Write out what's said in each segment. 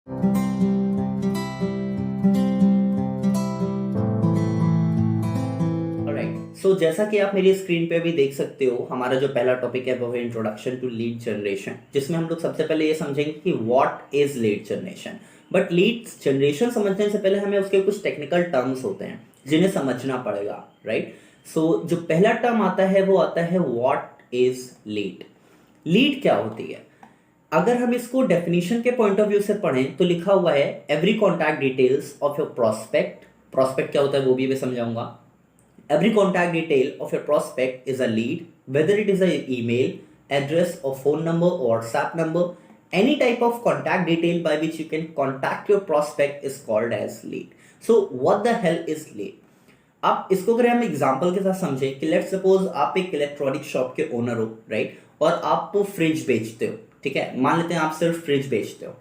Alright, सो जैसा कि आप मेरी स्क्रीन पे भी देख सकते हो, हमारा जो पहला टॉपिक है वो है इंट्रोडक्शन टू लीड जनरेशन, जिसमें हम लोग सबसे पहले ये समझेंगे कि what is lead generation. But lead generation समझने से पहले हमें उसके कुछ टेक्निकल टर्म्स होते हैं जिन्हें समझना पड़ेगा, राइट। सो जो पहला टर्म आता है वो आता है व्हाट इज लीड। लीड क्या होती है? अगर हम इसको डेफिनेशन के पॉइंट ऑफ व्यू से पढ़ें तो लिखा हुआ है every contact details of your prospect. Prospect क्या होता है वो भी मैं समझाऊंगा। Every contact detail of your prospect is a lead, whether it is an email, address or phone number or WhatsApp number. Any type of contact detail by which you can contact your prospect is called as lead. So what the hell is lead? आप इसको अगर हम example के साथ समझें कि let's suppose आप एक इलेक्ट्रॉनिक शॉप के ओनर हो, राइट, और आप तो फ्रिज बेचते हो, ठीक है, मान लेते हैं आप सिर्फ फ्रिज बेचते हो।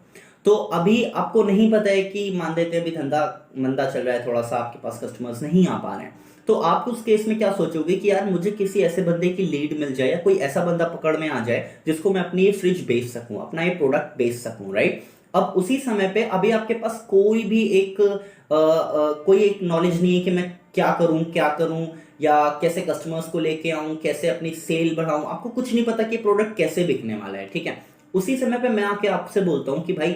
तो अभी आपको नहीं पता है कि मान लेते हैं अभी धंधा मंदा चल रहा है, थोड़ा सा आपके पास कस्टमर्स नहीं आ पा रहे हैं, तो आप उस केस में क्या सोचोगे कि यार मुझे किसी ऐसे बंदे की लीड मिल जाए या कोई ऐसा बंदा पकड़ में आ जाए जिसको मैं अपनी ये फ्रिज बेच सकूं, अपना ये प्रोडक्ट बेच सकूं, राइट। अब उसी समय पे अभी आपके पास कोई एक नॉलेज नहीं है कि मैं क्या करूं या कैसे कस्टमर्स को लेके आऊं, कैसे अपनी सेल बढ़ाऊं, आपको कुछ नहीं पता कि प्रोडक्ट कैसे बिकने वाला है, ठीक है। उसी समय पे मैं आके आपसे बोलता हूं कि भाई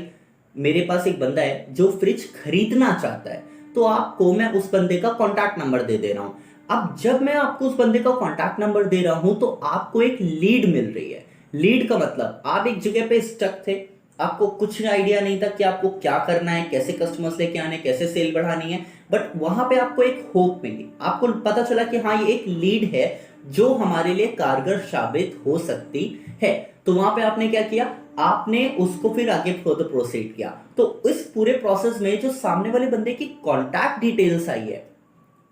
मेरे पास एक बंदा है जो फ्रिज खरीदना चाहता है, तो आपको मैं उस बंदे का कॉन्टैक्ट नंबर दे दे रहा हूं। अब जब मैं आपको उस बंदे का कॉन्टैक्ट नंबर दे रहा हूं तो आपको एक लीड मिल रही है। लीड का मतलब आप एक जगह पे स्टक थे, आपको कुछ आइडिया नहीं था कि आपको क्या करना है, कैसे कस्टमर्स लेके आने, कैसे सेल बढ़ानी है, बट वहां पे आपको एक होप मिली, आपको पता चला कि हाँ ये एक लीड है जो हमारे लिए कारगर साबित हो सकती है। तो वहां पे आपने क्या किया, आपने उसको फिर आगे फर्दर प्रोसीड किया। तो इस पूरे प्रोसेस में जो सामने वाले बंदे की कॉन्टैक्ट डिटेल्स आई है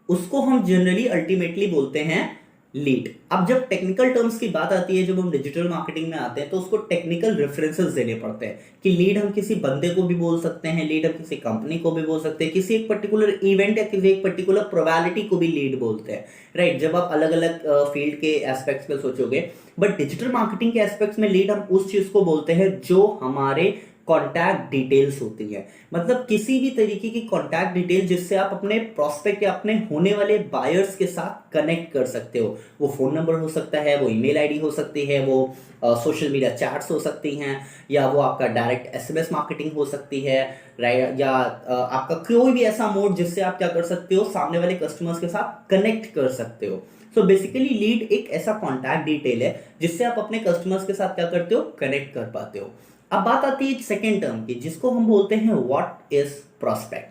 उसको हम जनरली अल्टीमेटली बोलते हैं लीड। अब जब टेक्निकल टर्म्स की बात आती है, जब हम डिजिटल मार्केटिंग में आते हैं तो उसको टेक्निकल रेफरेंसेस देने पड़ते हैं कि लीड हम किसी बंदे को भी बोल सकते हैं, लीड हम किसी कंपनी को भी बोल सकते हैं, किसी एक पर्टिकुलर इवेंट या किसी एक पर्टिकुलर प्रोबेबिलिटी को भी लीड बोलते हैं, राइट। जब आप अलग अलग फील्ड के एस्पेक्ट्स में सोचोगे, बट डिजिटल मार्केटिंग के एस्पेक्ट्स में लीड हम उस चीज को बोलते हैं जो हमारे कॉन्टैक्ट डिटेल्स होती है। मतलब किसी भी तरीके की कॉन्टैक्ट डिटेल जिससे आप अपने प्रोस्पेक्ट या अपने होने वाले बायर्स के साथ कनेक्ट कर सकते हो। वो फोन नंबर हो सकता है, वो ईमेल आईडी हो सकती है, वो सोशल मीडिया चैट्स हो सकती हैं, या वो आपका डायरेक्ट एसएमएस मार्केटिंग हो सकती है, राइट, या आपका कोई भी ऐसा मोड जिससे आप क्या कर सकते हो, सामने वाले कस्टमर्स के साथ कनेक्ट कर सकते हो। सो बेसिकली लीड एक ऐसा कॉन्टैक्ट डिटेल है जिससे आप अपने कस्टमर्स के साथ क्या करते हो, कनेक्ट कर पाते हो। अब बात आती है सेकेंड टर्म की जिसको हम बोलते हैं what is prospect.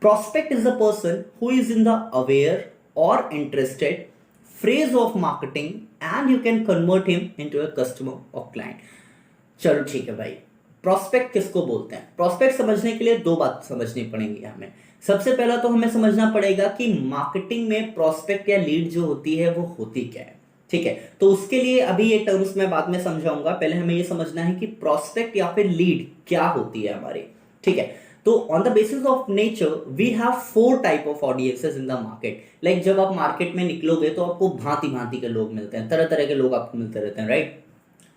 Prospect is a person who is in the aware और interested phrase of marketing and you can convert him into a customer or client। चलो ठीक है भाई, प्रोस्पेक्ट किसको बोलते हैं? प्रोस्पेक्ट समझने के लिए दो बात समझनी पड़ेंगी हमें। सबसे पहला तो हमें समझना पड़ेगा कि मार्केटिंग में प्रोस्पेक्ट या लीड जो होती है वो होती क्या है, ठीक है। तो उसके लिए अभी ये टर्म्स मैं बाद में समझाऊंगा, पहले हमें ये समझना है कि प्रोस्पेक्ट या फिर लीड क्या होती है हमारी, ठीक है। तो on the basis of nature we have 4 type of audiences in the market. Like जब आप मार्केट में निकलोगे तो आपको भांति भांति के लोग मिलते हैं, तरह तरह के लोग आपको मिलते रहते हैं, राइट।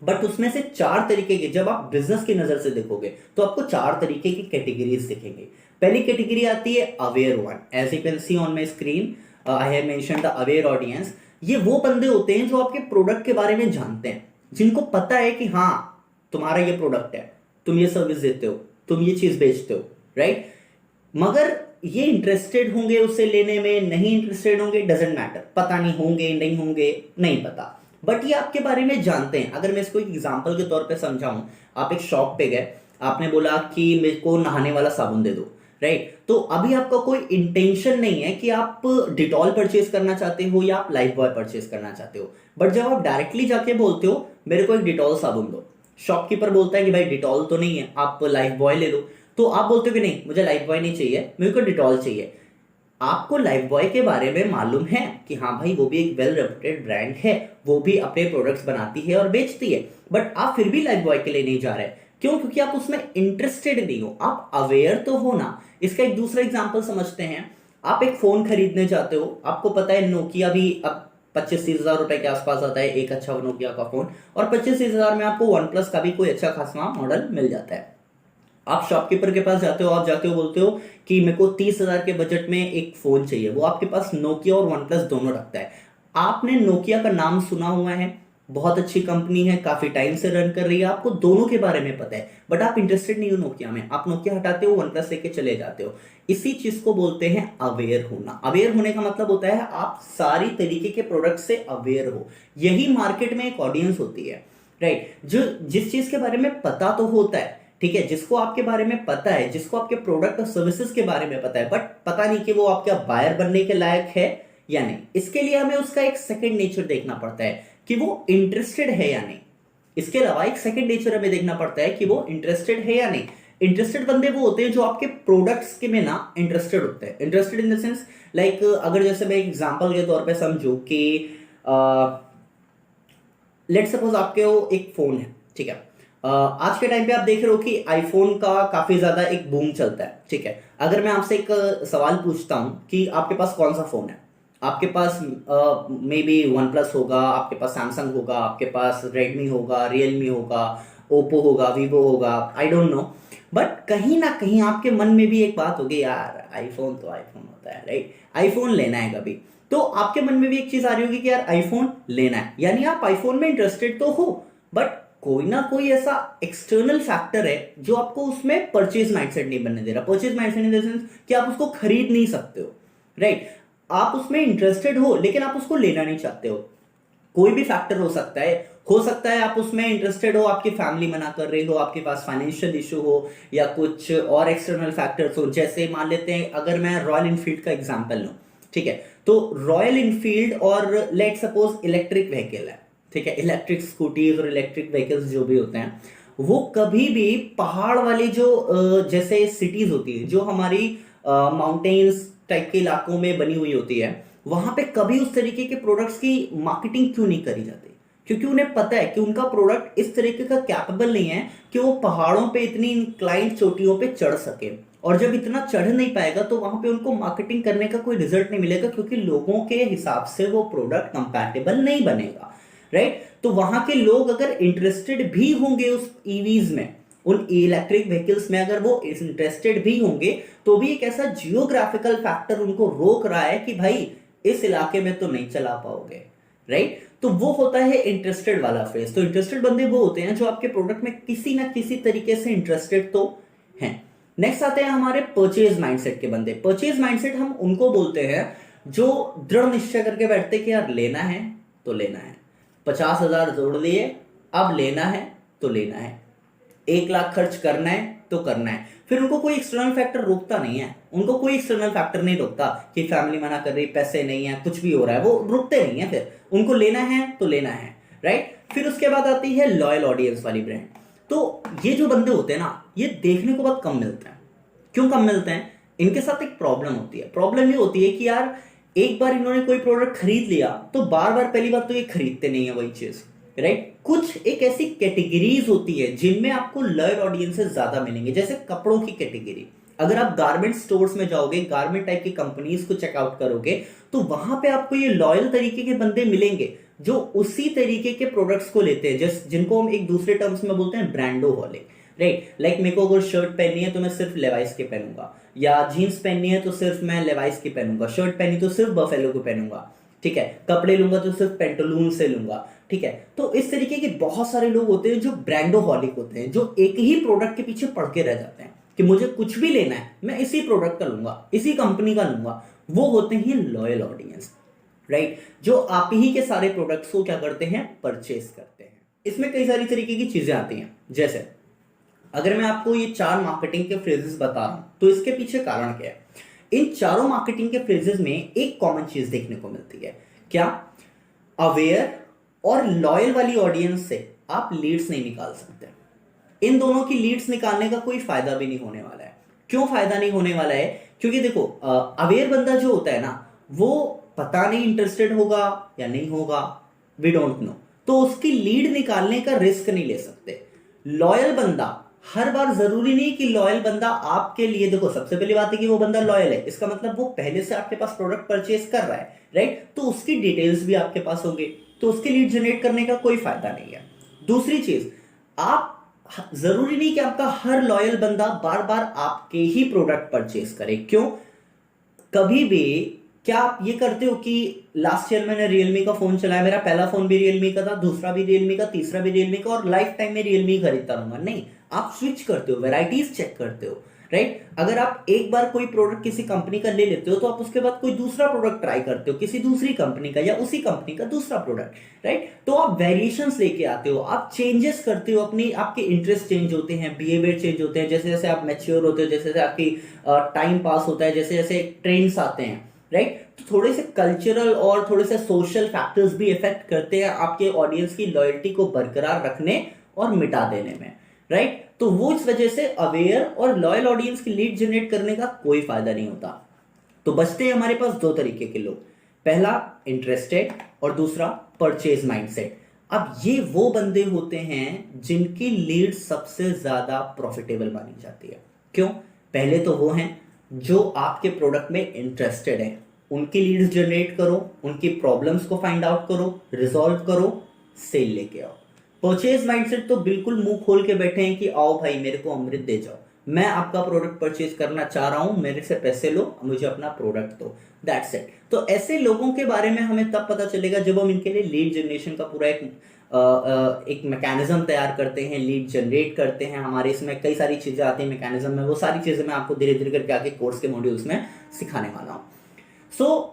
बट उसमें से 4 तरीके के, जब आप बिजनेस की नजर से देखोगे तो आपको 4 तरीके की कैटेगरीज दिखेंगे। पहली कैटेगरी आती है aware one. As you can see on my screen I have mentioned the aware audience. ये वो बंदे होते हैं जो आपके प्रोडक्ट के बारे में जानते हैं, जिनको पता है कि हाँ तुम्हारा ये प्रोडक्ट है, तुम ये सर्विस देते हो, तुम ये चीज बेचते हो, राइट। मगर ये इंटरेस्टेड होंगे उसे लेने में, नहीं इंटरेस्टेड होंगे, डजेंट मैटर, पता नहीं होंगे नहीं होंगे नहीं पता, बट ये आपके बारे में जानते हैं। अगर मैं इसको एक एग्जांपल के तौर पे समझाऊं, आप एक शॉप पे गए, आपने बोला कि मेरे को नहाने वाला साबुन दे दो, राइट। तो अभी आपका कोई इंटेंशन नहीं है कि आप डिटॉल परचेज करना चाहते हो या आप लाइफ बॉय परचेज करना चाहते हो, बट जब आप डायरेक्टली जाके बोलते हो मेरे को एक डिटॉल साबुन दो, शॉपकीपर बोलता है कि भाई डिटॉल तो नहीं है, आप लाइफ बॉय ले लो, तो आप बोलते हो कि नहीं मुझे लाइफ बॉय नहीं चाहिए, मेरे को डिटॉल चाहिए। आपको लाइफ बॉय के बारे में मालूम है कि हाँ भाई वो भी एक वेल रेप्यूटेड ब्रांड है, वो भी अपने प्रोडक्ट्स बनाती है और बेचती है, बट आप फिर भी लाइफ बॉय के लिए नहीं जा रहे। क्यों? क्योंकि आप उसमें इंटरेस्टेड नहीं हो, आप अवेयर तो हो ना। इसका एक दूसरा एग्जांपल समझते हैं। आप एक फोन खरीदने जाते हो, आपको पता है नोकिया भी अब 25-30 हजार रुपए के आसपास आता है एक अच्छा नोकिया का फोन, और 25-30 हजार में आपको वन प्लस का भी कोई अच्छा खासा मॉडल मिल जाता है। आप शॉपकीपर के पास जाते हो, आप जाते हो बोलते हो कि मेरे को 30,000 के बजट में एक फोन चाहिए, वो आपके पास नोकिया और वन प्लस दोनों रखता है। आपने नोकिया का नाम सुना हुआ है, बहुत अच्छी कंपनी है, काफी टाइम से रन कर रही है, आपको दोनों के बारे में पता है, बट आप इंटरेस्टेड नहीं हो नोकिया में, आप नोकिया हटाते हो, वन प्लस लेके चले जाते हो। इसी चीज को बोलते हैं अवेयर होना। अवेयर होने का मतलब होता है आप सारी तरीके के प्रोडक्ट से अवेयर हो। यही मार्केट में एक ऑडियंस होती है, राइट, जो जिस चीज के बारे में पता तो होता है, ठीक है, जिसको आपके बारे में पता है, जिसको आपके प्रोडक्ट और सर्विसेज के बारे में पता है, बट पता नहीं कि वो आपका बायर बनने के लायक है या नहीं। इसके लिए हमें उसका एक सेकंड नेचर देखना पड़ता है कि वो इंटरेस्टेड है या नहीं। इसके अलावा एक सेकंड नेचर हमें देखना पड़ता है कि वो इंटरेस्टेड है या नहीं। इंटरेस्टेड बंदे वो होते हैं जो आपके प्रोडक्ट्स के में ना इंटरेस्टेड होते हैं। Interested in the sense like, अगर जैसे मैं एग्जांपल के तौर पे समझू कि लेट सपोज आपके वो एक फोन है, ठीक है, आज के टाइम पे आप देख रहे हो कि आईफोन का काफी ज्यादा एक बूम चलता है, ठीक है। अगर मैं आपसे एक सवाल पूछता हूं कि आपके पास कौन सा फोन है, आपके पास मे बी वन प्लस होगा, आपके पास सैमसंग होगा, आपके पास रेडमी होगा, रियलमी होगा, ओप्पो होगा, वीवो होगा, आई डोंट नो, बट कहीं ना कहीं आपके मन में भी एक बात होगी, यार आईफोन तो आईफोन होता है, राइट, आईफोन लेना है कभी। तो आपके मन में भी एक चीज आ रही होगी कि यार आईफोन लेना है, यानी आप आईफोन में इंटरेस्टेड तो हो, बट कोई ना कोई ऐसा एक्सटर्नल फैक्टर है जो आपको उसमें परचेज माइंडसेट नहीं बनने दे रहा। Purchase mindset in the sense कि आप उसको खरीद नहीं सकते हो, राइट। आप उसमें इंटरेस्टेड हो लेकिन आप उसको लेना नहीं चाहते हो। कोई भी फैक्टर हो सकता है आप उसमें इंटरेस्टेड हो, आपकी फैमिली मना कर रही हो, आपके पास फाइनेंशियल इशू हो, या कुछ और एक्सटर्नल फैक्टर्स हो। जैसे मान लेते हैं अगर मैं रॉयल इनफील्ड का एग्जांपल लूं, ठीक है, तो रॉयल इनफील्ड और लेट सपोज इलेक्ट्रिक व्हीकल है, ठीक है, इलेक्ट्रिक स्कूटीज और इलेक्ट्रिक व्हीकल्स जो भी होते हैं, वो कभी भी पहाड़ वाली जो जैसे सिटीज होती है, जो हमारी माउंटेन्स टाइप के इलाकों में बनी हुई होती है, वहां पे कभी उस तरीके के प्रोडक्ट्स की मार्केटिंग क्यों नहीं करी जाती? क्योंकि उन्हें पता है कि उनका प्रोडक्ट इस तरीके का कैपेबल नहीं है कि वो पहाड़ों पे इतनी इंक्लाइंड चोटियों पे चढ़ सके। और जब इतना चढ़ नहीं पाएगा तो वहां पे उनको मार्केटिंग करने का कोई रिजल्ट नहीं मिलेगा, क्योंकि लोगों के हिसाब से वो प्रोडक्ट कंपैटिबल नहीं बनेगा, राइट। तो वहां के लोग अगर इंटरेस्टेड भी होंगे उस ईवीज में, उन इलेक्ट्रिक व्हीकल्स में अगर वो इंटरेस्टेड भी होंगे, तो भी एक ऐसा जियोग्राफिकल फैक्टर उनको रोक रहा है कि भाई इस इलाके में तो नहीं चला पाओगे, राइट। तो वो होता है इंटरेस्टेड वाला फेज। तो इंटरेस्टेड बंदे वो होते हैं जो आपके प्रोडक्ट में किसी ना किसी तरीके से इंटरेस्टेड तो हैं। नेक्स्ट आते हैं हमारे परचेज माइंडसेट के बंदे। परचेज माइंडसेट हम उनको बोलते हैं जो दृढ़ निश्चय करके बैठते कि यार लेना है तो लेना है, 50,000 जोड़ लिए, अब लेना है तो लेना है, 1 लाख खर्च करना है तो करना है। फिर उनको कोई एक्सटर्नल फैक्टर रोकता नहीं है, उनको कोई एक्सटर्नल फैक्टर नहीं रोकता कि फैमिली मना कर रही, पैसे नहीं है, कुछ भी हो रहा है, वो रुकते नहीं है, फिर उनको लेना है तो लेना है, राइट। फिर उसके बाद आती है लॉयल ऑडियंस वाली ब्रांड। तो ये जो बंदे होते हैं ना, ये देखने को बहुत कम मिलते हैं। क्यों कम मिलते हैं? इनके साथ एक प्रॉब्लम होती है। प्रॉब्लम ये होती है कि यार एक बार इन्होंने कोई प्रोडक्ट खरीद लिया तो बार बार, पहली बात तो ये खरीदते नहीं है वही चीज, राइट। कुछ एक ऐसी कैटेगरीज होती है जिनमें आपको लॉयल ऑडियंसेस ज्यादा मिलेंगे, जैसे कपड़ों की कैटेगरी। अगर आप गारमेंट स्टोर्स में जाओगे, गारमेंट टाइप की कंपनीज को चेकआउट करोगे, तो वहां पे आपको ये लॉयल तरीके के बंदे मिलेंगे जो उसी तरीके के प्रोडक्ट्स को लेते हैं, जिनको हम एक दूसरे टर्म्स में बोलते हैं ब्रांडो वाले, राइट। लाइक मेरे को अगर शर्ट पहननी है तो मैं सिर्फ लेवाइस के पहनूंगा, या जीन्स पहननी है तो सिर्फ मैं लेवाइस की पहनूंगा, शर्ट पहनी तो सिर्फ बफेलो को पहनूंगा, ठीक है, कपड़े लूंगा तो सिर्फ पेंटोलून से लूंगा, ठीक है। तो इस तरीके के बहुत सारे लोग होते हैं जो ब्रांडोहॉलिक होते हैं, जो एक ही प्रोडक्ट के पीछे पड़ के रह जाते हैं कि मुझे कुछ भी लेना है मैं इसी प्रोडक्ट का लूंगा, इसी कंपनी का लूंगा। वो होते हैं लॉयल ऑडियंस, राइट, जो आप ही के सारे प्रोडक्ट्स को क्या करते हैं, परचेस करते हैं। इसमें कई सारी तरीके की चीजें आती हैं। जैसे अगर मैं आपको ये 4 मार्केटिंग के फ्रेजेस बता रहा हूं तो इसके पीछे कारण क्या है? इन चारों मार्केटिंग के फ्रेजेस में एक कॉमन चीज देखने को मिलती है। क्या? अवेयर और लॉयल वाली ऑडियंस से आप लीड्स नहीं निकाल सकते। इन दोनों की लीड्स निकालने का कोई फायदा भी नहीं होने वाला है। क्यों फायदा नहीं होने वाला है? क्योंकि देखो, अवेयर बंदा जो होता है ना, वो पता नहीं इंटरेस्टेड होगा या नहीं होगा, वी डोंट नो, तो उसकी लीड निकालने का रिस्क नहीं ले सकते। लॉयल बंदा, हर बार जरूरी नहीं कि लॉयल बंदा आपके लिए, देखो सबसे पहली बात है कि वो बंदा लॉयल है, इसका मतलब वो पहले से आपके पास प्रोडक्ट परचेज कर रहा है, राइट, तो उसकी डिटेल्स भी आपके पास होंगे, तो उसकी लीड जनरेट करने का कोई फायदा नहीं है। दूसरी चीज, आप जरूरी नहीं कि आपका हर लॉयल बंदा बार बार आपके ही प्रोडक्ट परचेज करे। क्यों? कभी भी क्या आप ये करते हो कि लास्ट ईयर मैंने रियलमी का फोन चलाया, मेरा पहला फोन भी रियलमी का था, दूसरा भी रियलमी का, तीसरा भी रियलमी का, और लाइफ टाइम में रियलमी खरीदता रहूंगा? नहीं, आप स्विच करते हो, वेराइटीज चेक करते हो, राइट? अगर आप एक बार कोई प्रोडक्ट किसी कंपनी का ले लेते हो तो आप उसके बाद कोई दूसरा प्रोडक्ट ट्राई करते हो किसी दूसरी कंपनी का, या उसी कंपनी का दूसरा प्रोडक्ट, राइट? तो आप वेरिएशंस लेके आते हो, आप चेंजेस करते हो, अपनी आपके इंटरेस्ट चेंज होते हैं, बिहेवियर चेंज होते हैं, जैसे जैसे आप मैच्योर होते हो, जैसे जैसे आपकी टाइम पास होता है, जैसे जैसे ट्रेंड्स आते हैं, राइट? तो थोड़े से कल्चरल और थोड़े से सोशल फैक्टर्स भी इफेक्ट करते हैं आपके ऑडियंस की लॉयल्टी को बरकरार रखने और मिटा देने में, राइट? तो वो इस वजह से अवेयर और लॉयल ऑडियंस की लीड जनरेट करने का कोई फायदा नहीं होता। तो बचते हैं हमारे पास दो तरीके के लोग, पहला इंटरेस्टेड और दूसरा परचेज माइंडसेट। अब ये वो बंदे होते हैं जिनकी लीड सबसे ज्यादा प्रॉफिटेबल मानी जाती है। क्यों? पहले तो वो हैं जो आपके प्रोडक्ट में इंटरेस्टेड है, उनकी लीड्स जनरेट करो, उनकी प्रॉब्लम्स को फाइंड आउट करो, रिजॉल्व करो, सेल लेके आओ। परचेज माइंडसेट तो बिल्कुल मुंह खोल के बैठे हैं कि आओ भाई मेरे को अमृत दे जाओ, मैं आपका प्रोडक्ट परचेज करना चाह रहा हूं, मेरे से पैसे लो, मुझे अपना प्रोडक्ट दो, दैट्स इट। तो ऐसे लोगों के बारे में हमें तब पता चलेगा जब हम इनके लिए लीड जनरेशन का पूरा एक मैकेनिज्म तैयार करते हैं, लीड जनरेट करते हैं। हमारे इसमें कई सारी चीजें आती हैं मैकेनिज्म में, वो सारी चीजें मैं आपको धीरे धीरे करके आगे कोर्स के मॉड्यूल्स में सिखाने वाला हूं।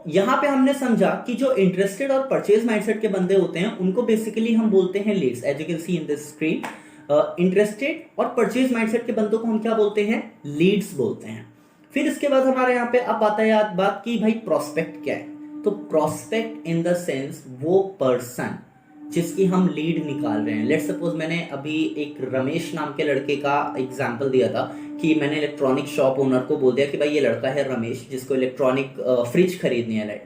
यहां पे हमने समझा कि जो इंटरेस्टेड और परचेज माइंडसेट के बंदे होते हैं उनको बेसिकली हम बोलते हैं leads, as you can see in this screen. Interested और परचेज माइंडसेट के बंदों को हम क्या बोलते हैं? लीड्स बोलते हैं। फिर इसके बाद हमारे यहाँ पे अब आता है बात की भाई प्रोस्पेक्ट क्या है। तो प्रोस्पेक्ट इन द सेंस वो पर्सन जिसकी हम लीड निकाल रहे हैं। लेट्स सपोज मैंने अभी एक रमेश नाम के लड़के का एग्जांपल दिया था कि मैंने इलेक्ट्रॉनिक शॉप ओनर को बोल दिया कि भाई ये लड़का है रमेश जिसको इलेक्ट्रॉनिक फ्रिज खरीदनी है,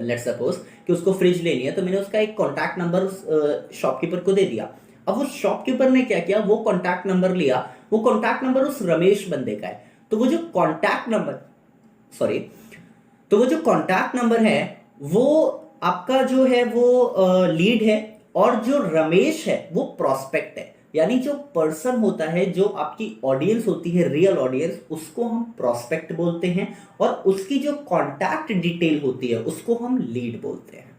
लेट्स सपोज कि उसको फ्रिज लेनी है, तो मैंने उसका एक कॉन्टैक्ट नंबर शॉपकीपर को दे दिया। अब वो शॉपकीपर ने क्या किया, वो कॉन्टैक्ट नंबर लिया, वो कॉन्टैक्ट नंबर उस रमेश बंदे का है, तो वो जो कॉन्टैक्ट नंबर है वो आपका जो है वो लीड है, और जो रमेश है वो प्रोस्पेक्ट है। यानी जो पर्सन होता है, जो आपकी ऑडियंस होती है, रियल ऑडियंस, उसको हम प्रोस्पेक्ट बोलते हैं, और उसकी जो कॉन्टैक्ट डिटेल होती है उसको हम लीड बोलते हैं,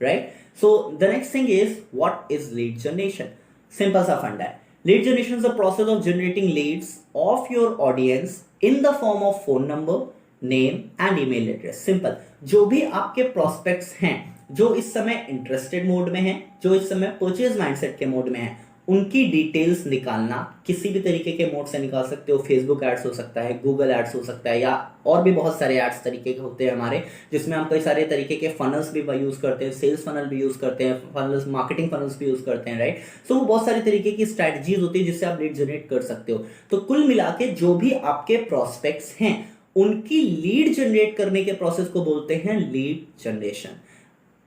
right? So the next thing is what is lead generation. Simple सा फंडा है। Lead generation is the process of generating Leeds of your audience in the form of phone number, name and email address. Simple. जो भी आपके prospects हैं जो इस समय इंटरेस्टेड मोड में हैं, जो इस समय परचेज माइंडसेट के मोड में हैं, उनकी डिटेल्स निकालना किसी भी तरीके के मोड से निकाल सकते हो। फेसबुक एड्स हो सकता है, गूगल एड्स हो सकता है, या और भी बहुत सारे एड्स तरीके के होते हैं हमारे, जिसमें हम कई सारे तरीके के फनल्स भी यूज करते हैं, सेल्स फनल भी यूज करते हैं, फनल्स, मार्केटिंग फनल्स भी यूज करते हैं, राइट? सो वो बहुत सारे तरीके की स्ट्रैटेजीज होती है जिससे आप लीड जनरेट कर सकते हो। तो कुल मिला के जो भी आपके प्रोस्पेक्ट्स हैं उनकी लीड जनरेट करने के प्रोसेस को बोलते हैं लीड जनरेशन।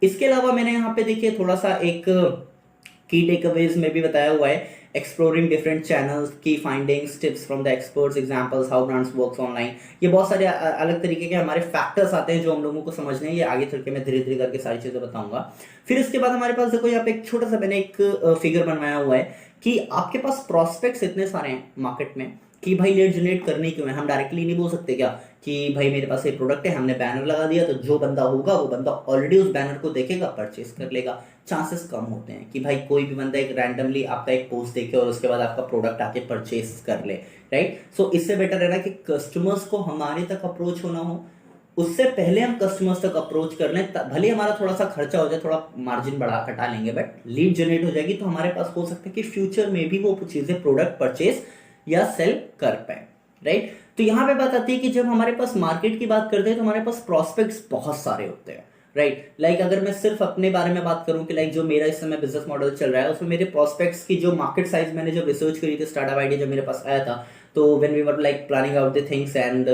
इसके अलावा मैंने यहाँ पे देखिए थोड़ा सा एक की टेकअवेज में भी बताया हुआ है, एक्सप्लोरिंग डिफरेंट चैनल्स, की findings, tips from the experts, examples, how brands works online. ये बहुत सारे अलग तरीके के हमारे फैक्टर्स आते हैं जो हम लोगों को समझने हैं। ये आगे चल के मैं धीरे धीरे करके सारी चीजें बताऊंगा। फिर इसके बाद हमारे पास देखो यहाँ पे एक छोटा सा मैंने एक फिगर बनवाया हुआ है कि आपके पास प्रोस्पेक्ट्स इतने सारे हैं मार्केट में कि भाई लीड जनरेट करनी क्यों है। हम डायरेक्टली नहीं बोल सकते क्या कि भाई मेरे पास ये प्रोडक्ट है, हमने बैनर लगा दिया तो जो बंदा होगा वो बंदा ऑलरेडी उस बैनर को देखेगा, परचेस कर लेगा। चांसेस कम होते हैं कि भाई कोई भी बंदा एक रैंडमली आपका एक पोस्ट देखे और उसके बाद आपका प्रोडक्ट आके परचेस कर ले, राइट? सो इससे बेटर है ना कि कस्टमर्स को हमारे तक अप्रोच होना हो, उससे पहले हम कस्टमर्स तक अप्रोच कर लें। भले हमारा थोड़ा सा खर्चा हो जाए, थोड़ा मार्जिन बढ़ा घटा लेंगे, बट लीड जनरेट हो जाएगी तो हमारे पास हो सकता है कि फ्यूचर में भी वो चीजें प्रोडक्ट परचेस या सेल कर पाए, राइट? तो यहां पे बात आती है कि जब हमारे पास मार्केट की बात करते हैं तो हमारे पास प्रोस्पेक्ट्स बहुत सारे होते हैं, राइट? लाइक अगर मैं सिर्फ अपने बारे में बात करूं कि लाइक जो मेरा इस समय बिजनेस मॉडल चल रहा है उसमें मेरे प्रोस्पेक्ट्स की जो मार्केट साइज मैंने जब रिसर्च करी थी, स्टार्टअप आइडिया जब मेरे पास आया था, तो when we were like planning out the things and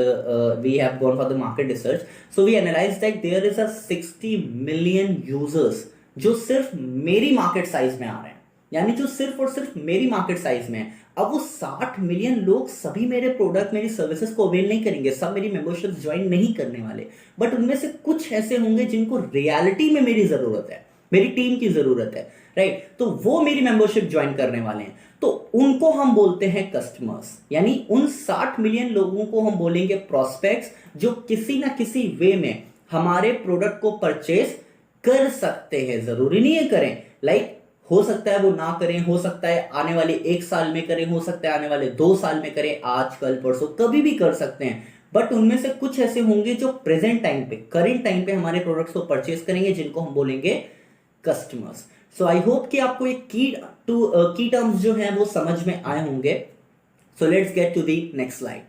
we have gone for the market research, so we analysed that there is a 60 million users जो सिर्फ मेरी मार्केट साइज में आ रहे हैं, यानी जो सिर्फ और सिर्फ मेरी मार्केट साइज में है। अब वो 60 मिलियन लोग सभी मेरे प्रोडक्ट, मेरी सर्विसेज को अवेल नहीं करेंगे, सब मेरी मेंबरशिप ज्वाइन नहीं करने वाले, बट उनमें से कुछ ऐसे होंगे जिनको रियलिटी में मेरी जरूरत है, मेरी टीम की जरूरत है, राइट? तो वो मेरी मेंबरशिप ज्वाइन करने वाले हैं, तो उनको हम बोलते हैं कस्टमर्स। यानी उन 60 मिलियन लोगों को हम बोलेंगे प्रोस्पेक्ट्स, जो किसी ना किसी वे में हमारे प्रोडक्ट को परचेस कर सकते हैं। जरूरी नहीं है करें, लाइक हो सकता है वो ना करें, हो सकता है आने वाले 1 साल में करें, हो सकता है आने वाले 2 साल में करें, आज कल परसों कभी भी कर सकते हैं। बट उनमें से कुछ ऐसे होंगे जो प्रेजेंट टाइम पे, करेंट टाइम पे हमारे प्रोडक्ट्स को परचेस करेंगे, जिनको हम बोलेंगे कस्टमर्स। सो आई होप कि आपको एक की टर्म्स जो है वो समझ में आए होंगे। So let's get to the next slide.